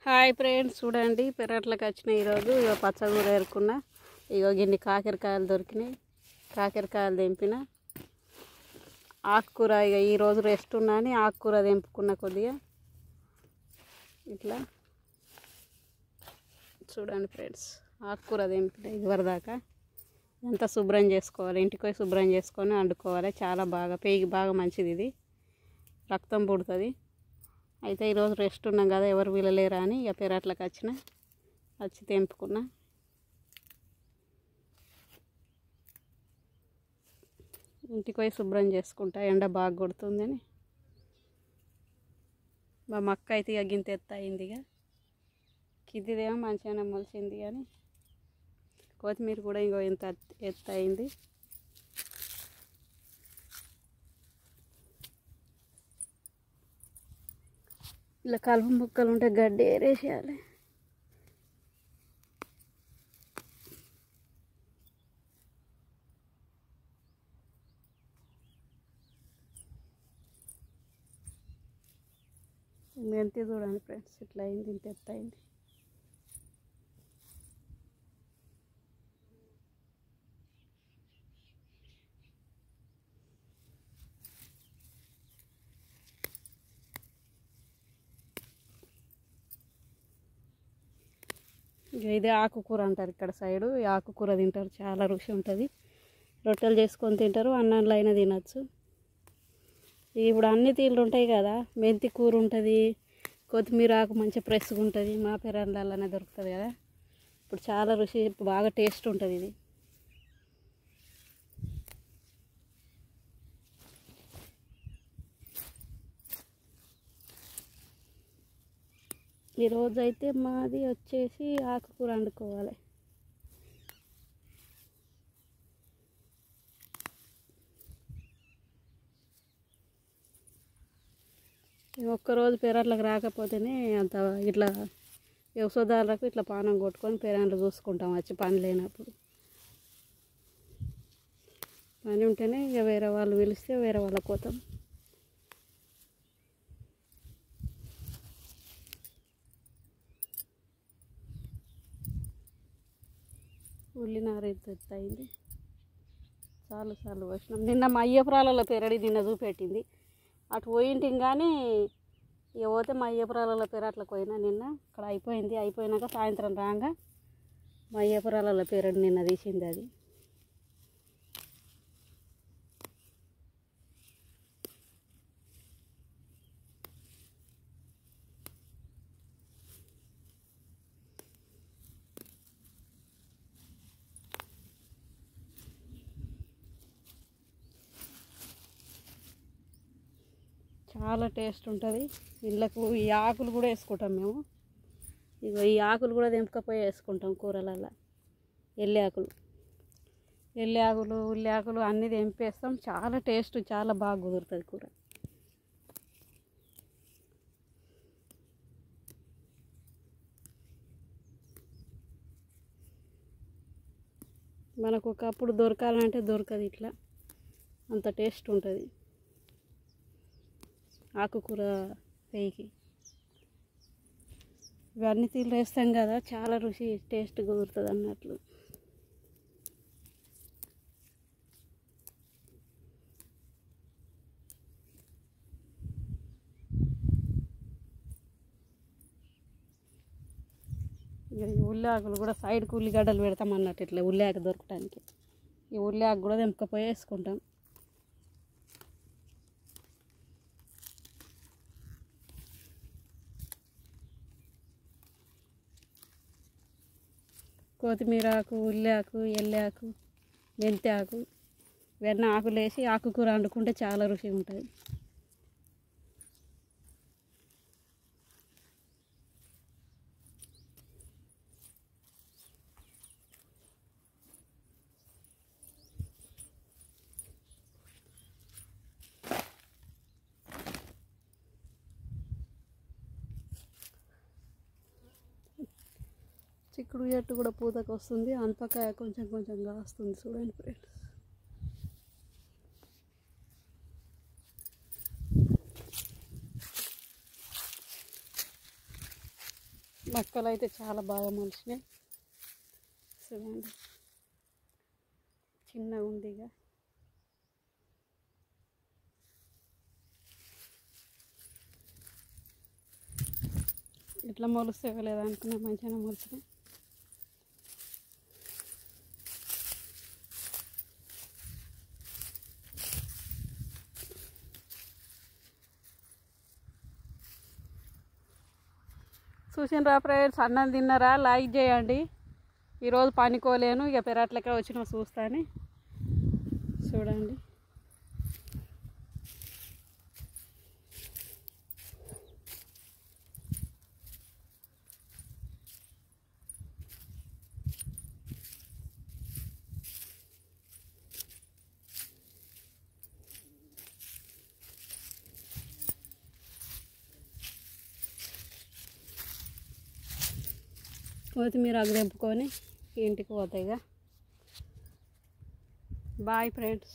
Hi friends, చూడండి పెరట్లకు వచ్చిన ఈరోజు ఇగో పచ్చగూర ఏరుకున్నా. ఇగో గిన్ని కాకరకాయలు దొరికినాయి. కాకరకాయలు తెంపిన. ఆకుకూర ఇక ఈరోజు రెస్ట్ ఉన్నా అని ఆకుకూర తెంపుకున్న కొద్దిగా. ఇట్లా చూడండి ఫ్రెండ్స్, ఆకుకూర తెంపిన ఇదివరదాకా. ఎంత శుభ్రం చేసుకోవాలి, ఇంటికి పోయి శుభ్రం చేసుకొని వండుకోవాలి. చాలా బాగా పేగి బాగా మంచిది, ఇది రక్తం పుడుతుంది. అయితే ఈరోజు రెస్ట్ ఉన్నాం కదా, ఎవరు వీలలేరా అని ఇక పెరట్లకు వచ్చి తెంపుకున్నా. ఇంటికి పోయి శుభ్రం చేసుకుంటా, ఎండ బాగా కొడుతుందని. మా మక్క అయితే ఇక గింత ఎత్తు అయింది. ఇక కిద్దిదేమో మంచిగానే మొలిచింది, కానీ కొత్తిమీర కూడా ఇంకో ఇంత ఎత్తు అయింది. ఇలా కలుపు ముక్కలు ఉంటే గడ్డి ఏరేసేయాలి. మెంతి చూడండి ఫ్రెండ్స్, ఇట్లా అయింది, ఇంత ఎత్తు అయింది. ఇదే ఆకుకూర అంటారు ఇక్కడ సైడు. ఈ ఆకుకూర తింటారు, చాలా రుచి ఉంటుంది. రొట్టెలు చేసుకొని తింటారు, అన్నంలో అయినా తినచ్చు. ఇప్పుడు అన్ని తీళ్ళు ఉంటాయి కదా, మెంతి కూర ఉంటుంది, కొత్తిమీర ఆకు మంచిగా ఫ్రెష్గా ఉంటుంది, మా పెరళ్ళలోనే దొరుకుతుంది కదా. ఇప్పుడు చాలా రుచి, బాగా టేస్ట్ ఉంటుంది ఇది. ఈరోజు అయితే మాది వచ్చేసి ఆకుకూర వండుకోవాలి. ఒక్కరోజు పెరట్లకు రాకపోతేనే అంత ఇట్లా వ్యవసాయదారులకు ఇట్లా పానం కొట్టుకొని పెరట్లు చూసుకుంటాం వచ్చి, పని లేనప్పుడు. పని ఉంటేనే ఇక వేరే వాళ్ళు పిలిస్తే వేరే వాళ్ళకి పోతాం. ఉల్లినార ఎత్తు అయింది, చాలు వచ్చినాం. నిన్న మా అయ్యపురాలలో పెరడి నిన్న చూపెట్టింది, అటు పోయింటిం కానీ ఇక పోతే మా అయ్యపురాలలో పెరట్లకు పోయినా నిన్న. అక్కడ అయిపోయింది. అయిపోయినాక సాయంత్రం రాగా మా అయ్యపురాలలో పెరడి నిన్న తీసింది అది. చాలా టేస్ట్ ఉంటుంది. ఇళ్ళకు ఈ ఆకులు కూడా వేసుకుంటాం మేము. ఇగో ఈ ఆకులు కూడా తెంపకపోయి వేసుకుంటాం కూరలలో. ఎల్లి ఆకులు ఉల్లి ఆకులు అన్నీ తెంపేస్తాం. చాలా టేస్ట్, చాలా బాగా కుదురుతుంది కూర. మనకు ఒకప్పుడు దొరకాలంటే దొరకదు, ఇట్లా అంత టేస్ట్ ఉంటుంది ఆకుకూర పేయికి. ఇవన్నీ తీళ్ళు వేస్తాం కదా, చాలా రుచి టేస్ట్ కుదురుతుంది అన్నట్లు. ఈ ఉల్లి ఆకులు కూడా సైడ్కి ఉల్లిగడ్డలు పెడతాం అన్నట్టు, ఇట్లా ఉల్లి ఆకు దొరకడానికి. ఈ ఉల్లి ఆకు కూడా తెంపకపోయి వేసుకుంటాం. కొత్తిమీర ఆకు, ఉల్లి ఆకు, ఎల్లి ఆకు, మెంతి ఆకు, ఇవన్నీ ఆకులు వేసి ఆకుకూర వండుకుంటే చాలా రుచిగా ఉంటుంది. చిక్కుడు చెట్టు కూడా పూతకు వస్తుంది, అనపకాయ కొంచెం కాస్తుంది చూడండి ఫ్రెండ్స్. మొక్కలు అయితే చాలా బాగా మొలిచినాయి. చూడండి చిన్నగా ఉంది. ఇక ఇట్లా మొలుస్తే లేదా అనుకున్నా మంచిగా మొలిచినాయి. చూసినరా ఫ్రెండ్స్, అన్నం తిన్నారా? లైక్ చేయండి. ఈరోజు పనికోలేను, ఇక పెరట్లకే వచ్చిన చూస్తాను. చూడండి కొత్తిమీర ఆకు తెంపుకొని ఇంటికి పోతాయిగా. Bye friends.